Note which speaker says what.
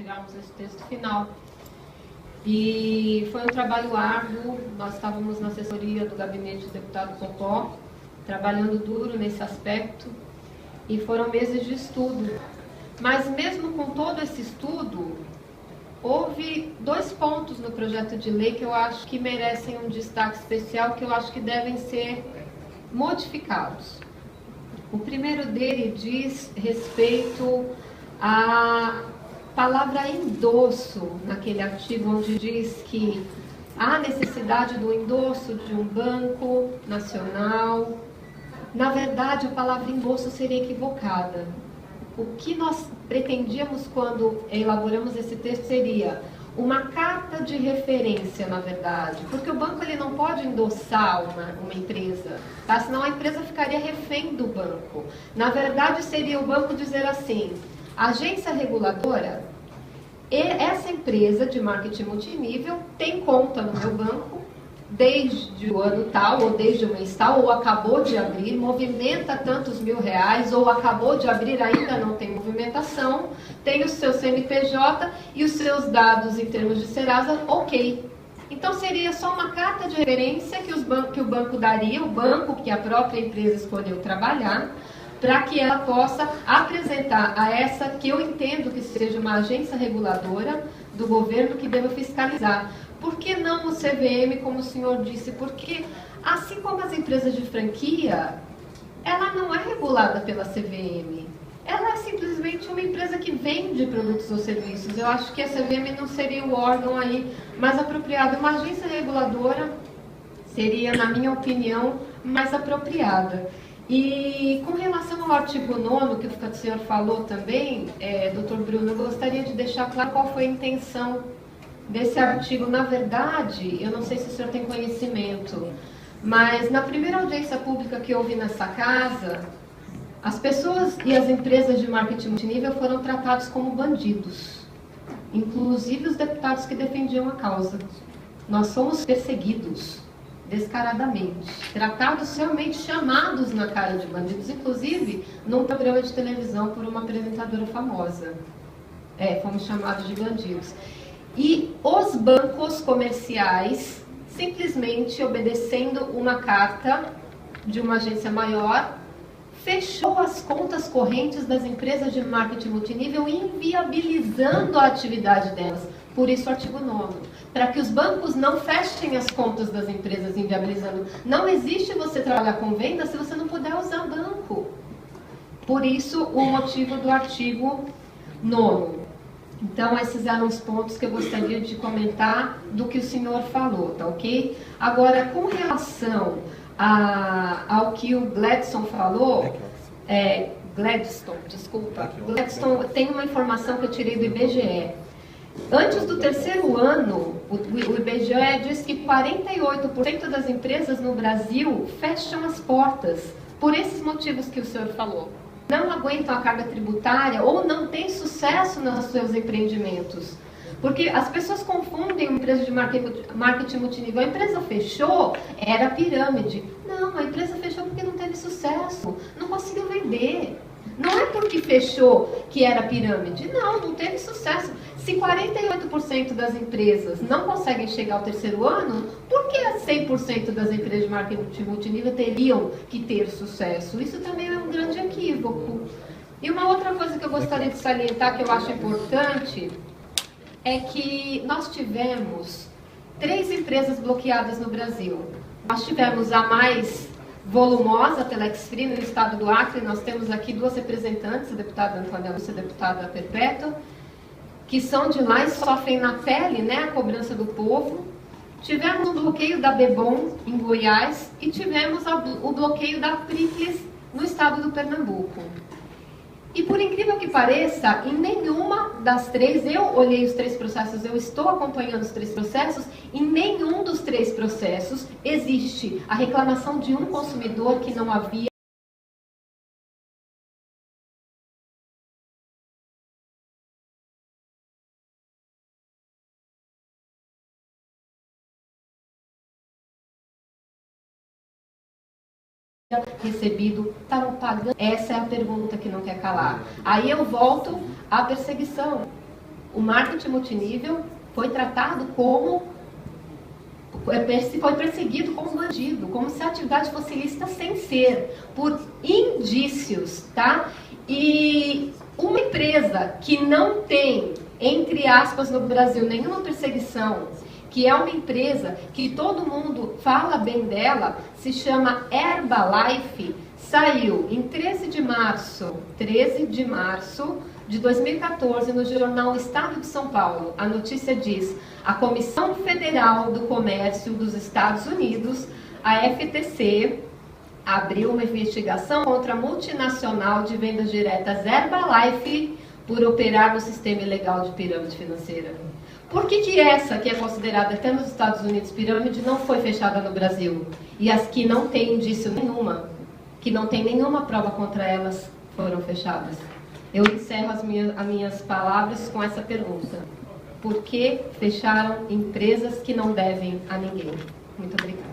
Speaker 1: chegarmos a esse texto final. E foi um trabalho árduo, nós estávamos na assessoria do gabinete do deputado Popó, trabalhando duro nesse aspecto, e foram meses de estudo. Mas mesmo com todo esse estudo, houve 2 pontos no projeto de lei que eu acho que merecem um destaque especial, que eu acho que devem ser modificados. O primeiro dele diz respeito à palavra endosso, naquele artigo onde diz que há necessidade do endosso de um banco nacional. Na verdade, a palavra endosso seria equivocada. O que nós pretendíamos quando elaboramos esse texto seria uma carta de referência, na verdade, porque o banco ele não pode endossar uma empresa, tá? Senão a empresa ficaria refém do banco. Na verdade, seria o banco dizer assim: agência reguladora, essa empresa de marketing multinível tem conta no meu banco desde o ano tal, ou desde o mês tal, ou acabou de abrir, movimenta tantos R$1.000, ou acabou de abrir, ainda não tem movimentação, tem o seu CNPJ e os seus dados em termos de Serasa, ok. Então seria só uma carta de referência que o banco daria, o banco que a própria empresa escolheu trabalhar, para que ela possa apresentar a essa, que eu entendo que seja uma agência reguladora do governo que deva fiscalizar. Por que não o CVM, como o senhor disse? Porque, assim como as empresas de franquia, ela não é regulada pela CVM. Ela é simplesmente uma empresa que vende produtos ou serviços. Eu acho que a CVM não seria o órgão aí mais apropriado. Uma agência reguladora seria, na minha opinião, mais apropriada. E com relação ao artigo 9º, que o senhor falou também, doutor Bruno, eu gostaria de deixar claro qual foi a intenção desse artigo. Na verdade, eu não sei se o senhor tem conhecimento, mas na primeira audiência pública que houve nessa casa, as pessoas e as empresas de marketing multinível foram tratados como bandidos, inclusive os deputados que defendiam a causa. Nós somos perseguidos descaradamente, tratados realmente, chamados na cara de bandidos, inclusive num programa de televisão por uma apresentadora famosa. Fomos chamados de bandidos. E os bancos comerciais, simplesmente obedecendo uma carta de uma agência maior, fechou as contas correntes das empresas de marketing multinível, inviabilizando a atividade delas. Por isso o artigo 9º, para que os bancos não fechem as contas das empresas, inviabilizando. Não existe você trabalhar com venda se você não puder usar banco. Por isso o motivo do artigo 9º. Então, esses eram os pontos que eu gostaria de comentar do que o senhor falou, tá ok? Agora, com relação ao que o Gladstone falou, Gladstone, tem uma informação que eu tirei do IBGE. Antes do 3º ano, o IBGE diz que 48% das empresas no Brasil fecham as portas, por esses motivos que o senhor falou. Não aguentam a carga tributária ou não têm sucesso nos seus empreendimentos. Porque as pessoas confundem uma empresa de marketing multinível. A empresa fechou, era pirâmide. Não, a empresa fechou porque não teve sucesso, não conseguiu vender. Não é porque fechou que era pirâmide. Não teve sucesso. Se 48% das empresas não conseguem chegar ao 3º ano, por que 100% das empresas de marketing multinível teriam que ter sucesso? Isso também é um grande equívoco. E uma outra coisa que eu gostaria de salientar, que eu acho importante, é que nós tivemos 3 empresas bloqueadas no Brasil. Nós tivemos a mais volumosa, a Telex Free, no estado do Acre. Nós temos aqui 2 representantes, a deputada Antônia Lúcia e a deputada Perpétua, que são de lá e sofrem na pele, né, a cobrança do povo. Tivemos o bloqueio da Bebom, em Goiás, e tivemos o bloqueio da Pricles, no estado do Pernambuco. E por incrível que pareça, em nenhuma das 3, eu olhei os 3 processos, eu estou acompanhando os 3 processos, em nenhum dos 3 processos existe a reclamação de um consumidor que não havia recebido, estavam pagando. Essa é a pergunta que não quer calar. Aí eu volto à perseguição. O marketing multinível foi tratado como, foi perseguido como bandido, como se a atividade fosse ilícita sem ser, por indícios, tá? E uma empresa que não tem, entre aspas, no Brasil, nenhuma perseguição, que é uma empresa que todo mundo fala bem dela, se chama Herbalife, saiu em 13 de março de 2014, no jornal Estado de São Paulo. A notícia diz: a Comissão Federal do Comércio dos Estados Unidos, a FTC, abriu uma investigação contra a multinacional de vendas diretas Herbalife por operar no sistema ilegal de pirâmide financeira. Por que essa, que é considerada até nos Estados Unidos pirâmide, não foi fechada no Brasil? E as que não têm indício nenhuma, que não tem nenhuma prova contra elas, foram fechadas? Eu encerro as minhas palavras com essa pergunta: por que fecharam empresas que não devem a ninguém? Muito obrigada.